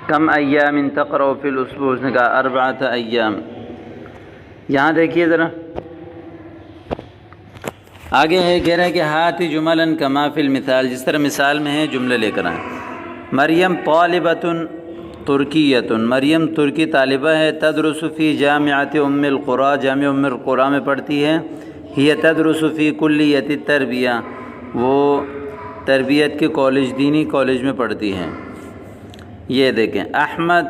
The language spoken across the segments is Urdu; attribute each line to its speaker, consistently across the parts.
Speaker 1: کم ایام تقرأ فی الاسبوع، اس نے کہا 4 ایام۔ یہاں دیکھیے ذرا آگے ہے، کہہ رہا ہے کہ ہاتی جملاً کما فی المثال، جس طرح مثال میں ہے جملے لے کر آئیں۔ مریم طالبۃ ترکیۃ، مریم ترکی طالبہ ہے، تدرس فی جامعۃ ام القری، جامعہ ام القری میں پڑھتی ہے۔ ہی تدرس فی کلیۃ التربیہ، وہ تربیت کے کالج، دینی کالج میں پڑھتی ہیں۔ یہ دیکھیں، احمد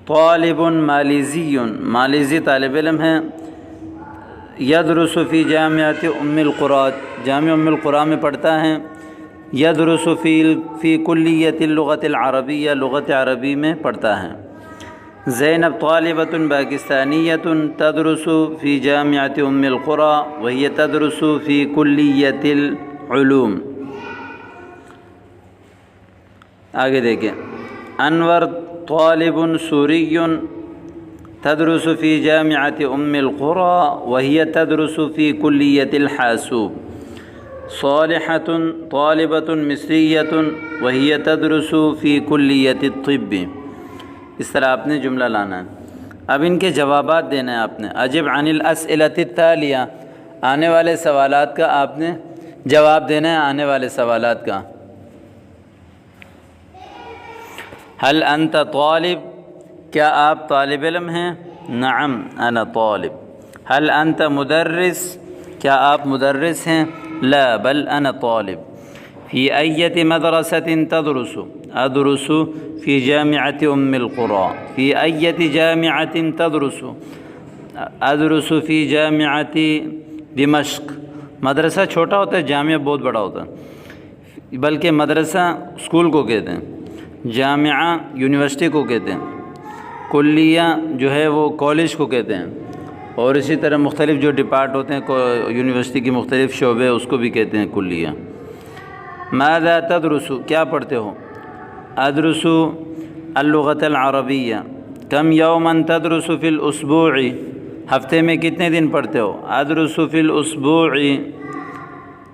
Speaker 1: طالب مالیزی، مالیزی طالب علم ہے، یدرس فی جامعۃ ام القری، جامعہ ام القری میں پڑھتا ہے۔ یدرس فی کلیۃ اللغۃ العربیہ، لغت عربی میں پڑھتا ہے۔ زینب طالبۃ پاکستانیۃ تدرس فی جامعۃ ام القری وہی تدرس فی کلیۃ العلوم۔ آگے دیکھیں، انور طالب سوری تدرس فی جامعۃ ام القری وہی تدرس فی کلیۃ الحاسوب۔ صالحۃ طالبۃ مصریۃ وہی تدرس فی کلیۃ الطب۔ اس طرح آپ نے جملہ لانا ہے۔ اب ان کے جوابات دینے ہیں آپ نے۔ اجب عن الاسئلۃ التالیہ، آنے والے سوالات کا آپ نے جواب دینا ہے، آنے والے سوالات کا۔ هل انت طالب، کیا آپ طالب علم ہیں؟ نعم انا طالب۔ هل انت مدرس، کیا آپ مدرس ہیں؟ لا بل انا طالب۔ فی ایت مدرسۃ تدرس، ادرس فی جامعۃ ام القری۔ فی ایت جامعۃ تدرس، ادرس فی جامعۃ دمشق۔ مدرسہ چھوٹا ہوتا ہے، جامعہ بہت بڑا ہوتا ہے، بلکہ مدرسہ اسکول کو کہتے ہیں، جامعہ یونیورسٹی کو کہتے ہیں، کلیہ جو ہے وہ کالج کو کہتے ہیں، اور اسی طرح مختلف جو ڈپارٹ ہوتے ہیں یونیورسٹی کی مختلف شعبے اس کو بھی کہتے ہیں کلیہ۔ ماذا تدرس، کیا پڑھتے ہو؟ ادرس اللغۃ العربیہ۔ کم یوما تدرس فی الاسبوع، ہفتے میں کتنے دن پڑھتے ہو؟ ادرس فی الاسبوع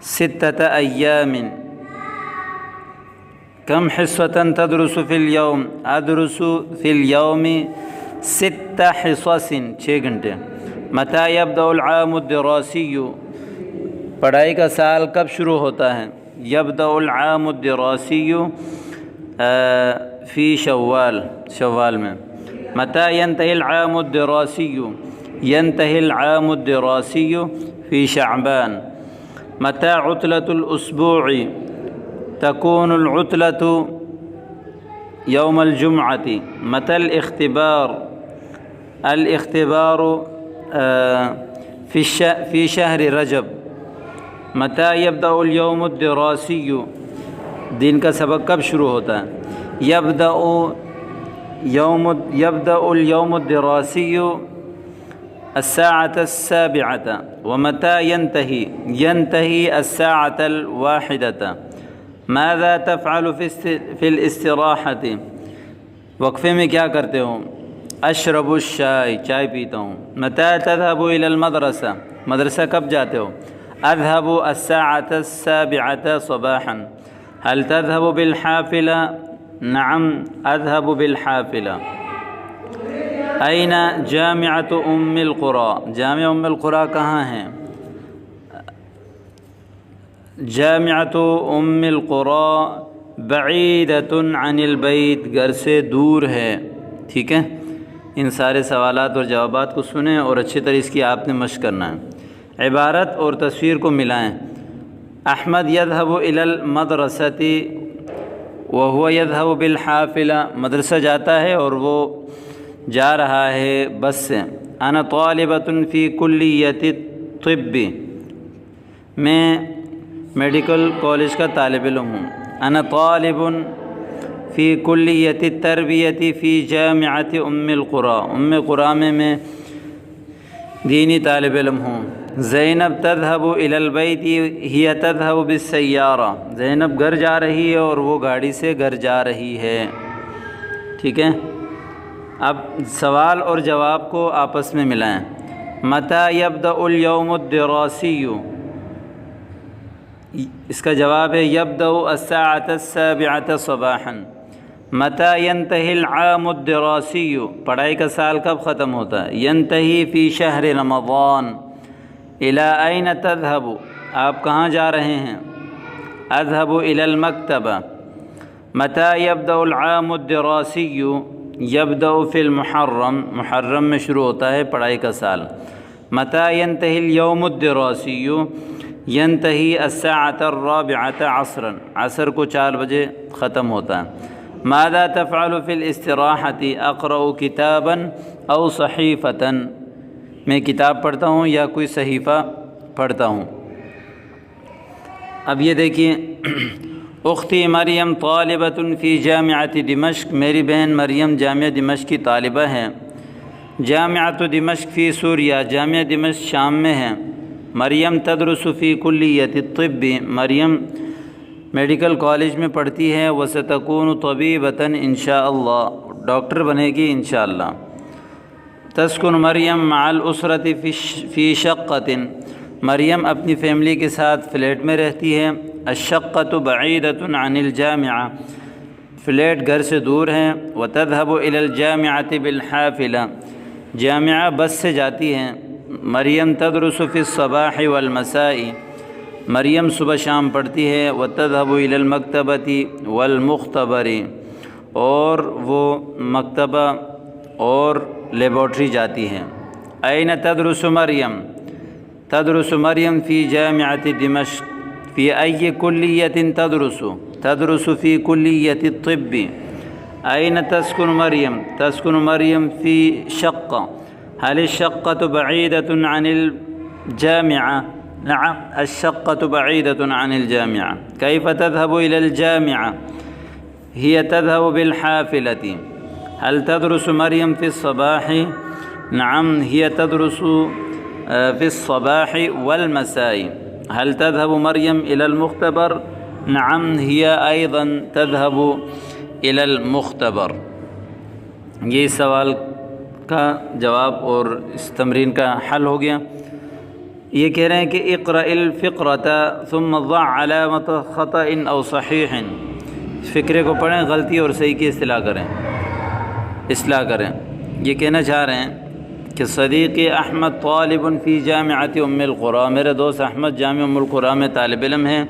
Speaker 1: 6 ایام۔ کم حصۃ تدرس فی اليوم؟ ادرس فی اليوم 6 حصص، 6 گھنٹے۔ متی یبدأ العام الدراسی، پڑھائی کا سال کب شروع ہوتا ہے؟ یبدأ العام الدراسی فی شوال، شوال میں۔ متی ینتہی العام الدراسی؟ ینتہی العام الدراسی فی شعبان۔ متی عطلۃ الاسبوع؟ تكون العطلة يوم الجمعة۔ متى الاختبار؟ الاختبار في شهر رجب۔ متى يبدأ اليوم الدراسي؟ دن کا سبق کب شروع ہوتا ہے؟ يبدأ اليوم الدراسي 7:07۔ ومتى ينتهي؟ ينتهي 1:01۔ ماذا تفعل في الاستراحة؟ وقفے میں کیا کرتے ہو؟ اشرب الشاي، چائے پیتا ہوں۔ متى تذهب إلى المدرسة؟ مدرسہ کب جاتے ہو؟ اذهب 7:07 صباحا۔ هل تذهب بالحافلة؟ نعم اذهب بالحافلة۔ أين جامعة ام القرى؟ جامعہ ام القرى کہاں ہے؟ جامعۃ ام القری بعیدۃ عن البیت، گھر سے دور ہے۔ ٹھیک ہے، ان سارے سوالات اور جوابات کو سنیں اور اچھی طرح اس کی آپ نے مشق کرنا ہے۔ عبارت اور تصویر کو ملائیں۔ احمد یذهب الی المدرسۃ وهو یذهب بالحافلہ، مدرسہ جاتا ہے اور وہ جا رہا ہے بس سے۔ انا طالبۃ فی کلیۃ الطب، میں میڈیکل کالج کا طالب علم ہوں۔ انا طالب فی کلیۃ التربیۃ فی جامعۃ ام القری، ام قری میں دینی طالب علم ہوں۔ زینب تذهب الی البیت ہی تذهب بالسیارہ، زینب گھر جا رہی ہے اور وہ گاڑی سے گھر جا رہی ہے۔ ٹھیک ہے، اب سوال اور جواب کو آپس میں ملائیں۔ متی یبدأ اليوم الدراسی، اس کا جواب ہے یبدأ 7:07 صباحا۔ متى ينتهي العام الدراسي، پڑھائی کا سال کب ختم ہوتا ہے؟ ينتهي في شهر رمضان. الى أين تذهب، آپ کہاں جا رہے ہیں؟ اذهب الى المكتبة. متى يبدأ العام الدراسي، يبدأ في المحرم، محرم میں شروع ہوتا ہے پڑھائی کا سال. متى ينتهي اليوم الدراسي، ينتهي الساعة 4 عصرا، عصر کو 4 بجے ختم ہوتا ہے. ماذا تفعل في الاستراحة، اقرأ كتابا او صحيفة، میں کتاب پڑھتا ہوں یا کوئی صحیفہ پڑھتا ہوں. اب یہ دیکھیے، اختی مریم طالبۃ فی جامعۃ دمشق، میری بہن مریم جامعہ دمشق کی طالبہ ہیں. جامعۃ دمشق فی سوریہ، جامعہ دمشق شام میں ہے. مریم تدرس فی کلیۃ الطب، مریم میڈیکل کالج میں پڑھتی ہے. وستکون طبیبۃ انشاءاللہ، ڈاکٹر بنے گی انشاءاللہ. تسکن مریم مع الاسرۃ فی شقۃ، مریم اپنی فیملی کے ساتھ فلیٹ میں رہتی ہے. الشقۃ بعیدۃ عن الجامعہ، فلیٹ گھر سے دور ہیں. وتذهب الی الجامعۃ بالحافلہ، جامعہ بس سے جاتی ہیں. مریم تدرس فی الصباح والمساء، مریم صبح شام پڑھتی ہے. وتذهب الی المکتبۃ والمختبر، اور وہ مکتبہ اور لیبارٹری جاتی ہیں. این تدرس مریم، تدرس مریم فی جامعۃ دمشق. فی ای کلیۃ تدرس، تدرس فی کلیۃ الطب. این تسکن مریم، تسکن مریم فی شقہ. هل الشقة بعیدة عن الجامعة؟ نعم الشقة بعیدة عن الجامعة. کیف تذهب إلى الجامعة؟ هي تذهب بالحافلة. هل تدرس مریم في الصباح؟ نعم هي تدرس في الصباح والمساء. هل تذهب مریم إلى المختبر؟ نعم هي أيضا تذهب إلى المختبر. یہ سوال کا جواب اور اس تمرین کا حل ہو گیا. یہ کہہ رہے ہیں کہ اقرأ الفقرة ثم ضع علامة خطأ او صحیح، فقرے کو پڑھیں، غلطی اور صحیح کی اصلاح کریں. یہ کہنا چاہ رہے ہیں کہ صدیقی احمد طالب فی جامعۃ ام القری، میرے دوست احمد جامعہ ام القری میں طالب علم ہیں.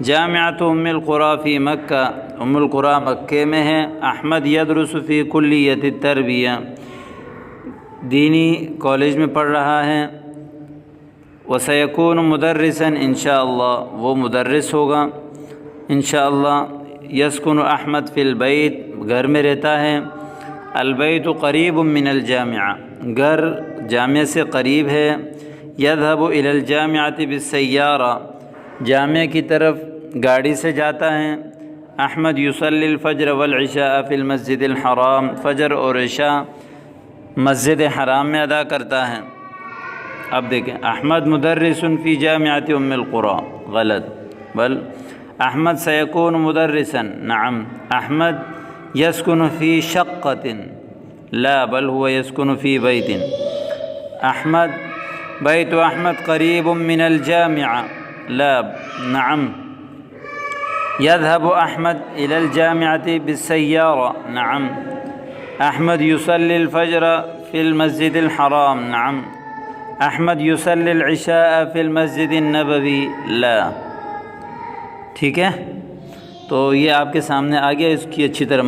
Speaker 1: جامعۃ ام القری فی مکہ، ام القری مکہ میں ہے. احمد یدرس فی کلیۃ التربیہ، دینی کالج میں پڑھ رہا ہے. وسیکون مدرسا انشاءاللہ، وہ مدرس ہوگا انشاءاللہ. یسکن احمد فی البیت، گھر میں رہتا ہے. البیت قریب من الجامعہ، گھر جامعہ سے قریب ہے. یذهب الی الجامعۃ بالسیارہ، جامعہ کی طرف گاڑی سے جاتا ہے. احمد یصلی الفجر والعشاء فی المسجد الحرام، فجر اور عشاء مسجد حرام میں ادا کرتا ہے. اب دیکھیں، احمد مدرس فی جامعۃ ام القری، غلط، بل احمد سیکون مدرسا. نعم احمد یسکن فی شقۃ، لا بل هو یسکن فی بیت. احمد بیت احمد قریب من الجامعہ، لا نعم. يذهب احمد الى الجامعة بالسيارة، نعم. احمد يصلي الفجر في المسجد الحرام، نعم. احمد يصلي العشاء في المسجد النبوي، لا. ٹھیک ہے، تو یہ آپ کے سامنے آ گیا، اس کی اچھی طرح